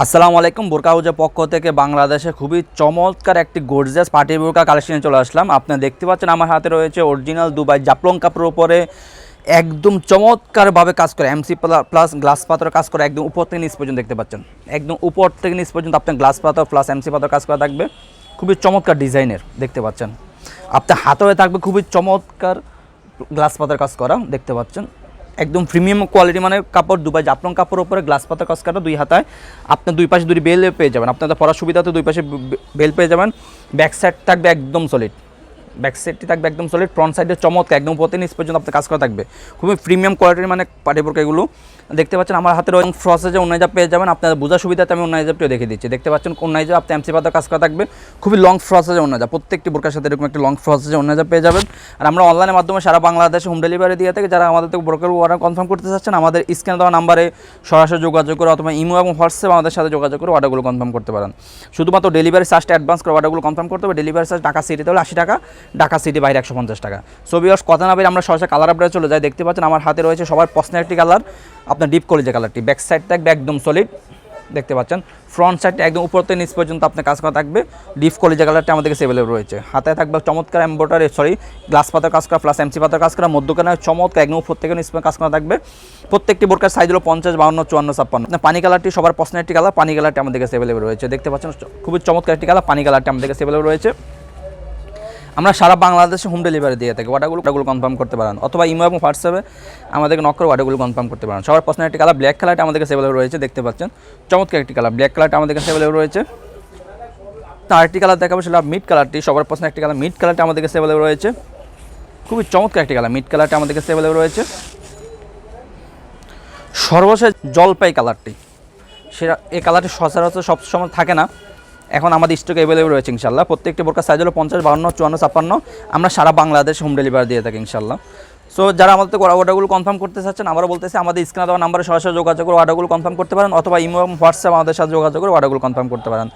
আসসালামু আলাইকুম। বোরকা হাউজের পক্ষ থেকে বাংলাদেশে খুবই চমৎকার একটি গর্জিয়াস পার্টি বোরকা কালেকশনে চলে আসলাম। আপনারা দেখতে পাচ্ছেন আমার হাতে রয়েছে অরিজিনাল দুবাই জাফলং কাপড়ের উপরে একদম চমৎকারভাবে কাজ করে এমসি প্লাস গ্লাস পাথর কাজ করে একদম উপর থেকে নিচ পর্যন্ত দেখতে পাচ্ছেন। একদম উপর থেকে নিচ পর্যন্ত আপনার গ্লাস পাথর প্লাস এমসি পাথর কাজ করা থাকবে, খুবই চমৎকার ডিজাইনের দেখতে পাচ্ছেন। আপনার হাতে হয়ে থাকবে খুবই চমৎকার গ্লাস পাথর কাজ করা দেখতে পাচ্ছেন। একদম প্রিমিয়াম কোয়ালিটি মানে কাপড়, দুবাই জাফলং কাপড়ের উপরে গ্লাস পাতা কাজ করা, দুই হাতায় আপনার দুই পাশে দুই বেল পেয়ে যাবেন। আপনাদের পড়ার সুবিধাতে দুই পাশে বেল পেয়ে যাবেন। ব্যাক সাইড থাকবে একদম সলিড, ব্যাক সাইডটি থাকবে একদম সলিড, ফ্রন্ট সাইডে চমৎকার একদম প্রতি নিচ পর্যন্ত আপনার কাজ করা থাকবে, খুবই প্রিমিয়াম কোয়ালিটির মানে পাটি বোরকা এগুলো দেখতে পাচ্ছেন। আমার হাতে রয়েছে ফ্রসেজে অন্যায় পেয়ে যাবেন। আপনাদের বোঝার সুবিধাতে আমি অন্যায় জাপটিও দেখে দিচ্ছি। দেখতে পাচ্ছেন অন্যায় জাপ আপনি এমসি পাতা কাজ করা থাকবে, খুবই লং ফ্রসেজে অন্যায় জাপ, প্রত্যেকটি বোরকার সাথে এরকম একটা লং ফ্রসেজে অন্যায় জাপ পেয়ে যাবেন। আর আমরা অনলাইনের মাধ্যমে সারা বাংলাদেশে হোম ডেলিভারি দিয়ে থাকি। যারা আমাদের থেকে বোরকার অর্ডার কনফার্ম করতে চাচ্ছেন আমাদের স্ক্যানে দেওয়া নাম্বারে সরাসরি যোগাযোগ করে অথবা ইমো এবং হোয়াটসঅ্যাপ আমাদের সাথে যোগাযোগ করে অর্ডারগুলো কনফার্ম করতে পারেন। শুধুমাত্র ডেলিভারি চার্জটা অ্যাডভান্স করে অর্ডারগুলো কনফার্ম করতে হবে। ডেলিভারি চার্জ ঢাকা সিটিতে হলে 80 টাকা, ঢাকা সিটি বাইরে 150 টাকা। সো ভিউয়ার্স, কথা না বেরিয়ে আমরা সরাসরি কালার আপডেটে চলে যাই। দেখতে পাচ্ছেন আমার হাতে রয়েছে সবার পছন্দের একটি কালার, আপনার ডিপ কলিজা কালারটি। ব্যাক সাইড থাকবে একদম সলিড দেখতে পাচ্ছেন, ফ্রন্ট সাইডটা একদম উপর থেকে নিচ পর্যন্ত আপনার কাজ করা থাকবে। ডিপ কলিজা কালারটা আমাদের কাছে অ্যাভেলেবল রয়েছে। হাতে থাকবে চমৎকার এমব্রয়ডারি গ্লাস পাতার কাজ করা প্লাস এমসি পাতার কাজ করা, মধ্যখানে চমৎকার একদম উপর থেকে নিচ পর্যন্ত কাজ করা থাকবে। প্রত্যেকটি বোরকার সাইজ হলো 50, 52, 54, 56। পানি কালারটি সবার পছন্দের একটি কালার, পানি কালারটি আমাদের কাছে অ্যাভেলেবল রয়েছে। দেখতে পাচ্ছেন খুবই চমৎকার একটি কালার, পানি কালারটি আমাদের কাছে অ্যাভেলেবল রয়েছে। আমরা সারা বাংলাদেশে হোম ডেলিভারি দিয়ে থাকি। অর্ডারগুলো কনফার্ম করতে পারেন অথবা ইমো এবং হোয়াটসঅ্যাপে আমাদেরকে নক করে অর্ডারগুলো কনফার্ম করতে পারেন। সবার পছন্দের একটি কালার ব্ল্যাক কালারটা আমাদের কাছে অ্যাভেলেবল রয়েছে। দেখতে পাচ্ছেন চমৎকার একটি কালার, ব্ল্যাক কালারটা আমাদের কাছে অ্যাভেলেবল রয়েছে। তার একটি কালার দেখাবো সেটা মিড কালারটি, সবার পছন্দের একটি কালার, মিড কালারটা আমাদের কাছে অ্যাভেলেবল রয়েছে। খুবই চমৎকার একটি কালার, মিড কালারটা আমাদের কাছে অ্যাভেলেবল রয়েছে। সর্বশেষ জলপাই কালারটি, সেটা এই কালারটি সচরাচর সবসময় থাকে না, এখন আমাদের স্টক অ্যাভেলেবল রয়েছে ইনশাল্লাহ। প্রত্যেকটি বোরকার সাইজ হলো 50, 52, 54, 56। আমরা সারা বাংলাদেশ হোম ডেলিভারি দিয়ে থাকি ইনশাল্লাহ। সো যারা আমাদের থেকে অর্ডারগুলো কনফার্ম করতে চাচ্ছেন, আমরা বলতেছি আমাদের স্ক্রিনে দেওয়া নাম্বারে সরাসরি যোগাযোগ করে অর্ডারগুলো কনফার্ম করতে পারেন অথবা ইমো এবং হোয়াটসঅ্যাপ আমাদের সাথে যোগাযোগ করে অর্ডারগুলো কনফার্ম করতে পারেন।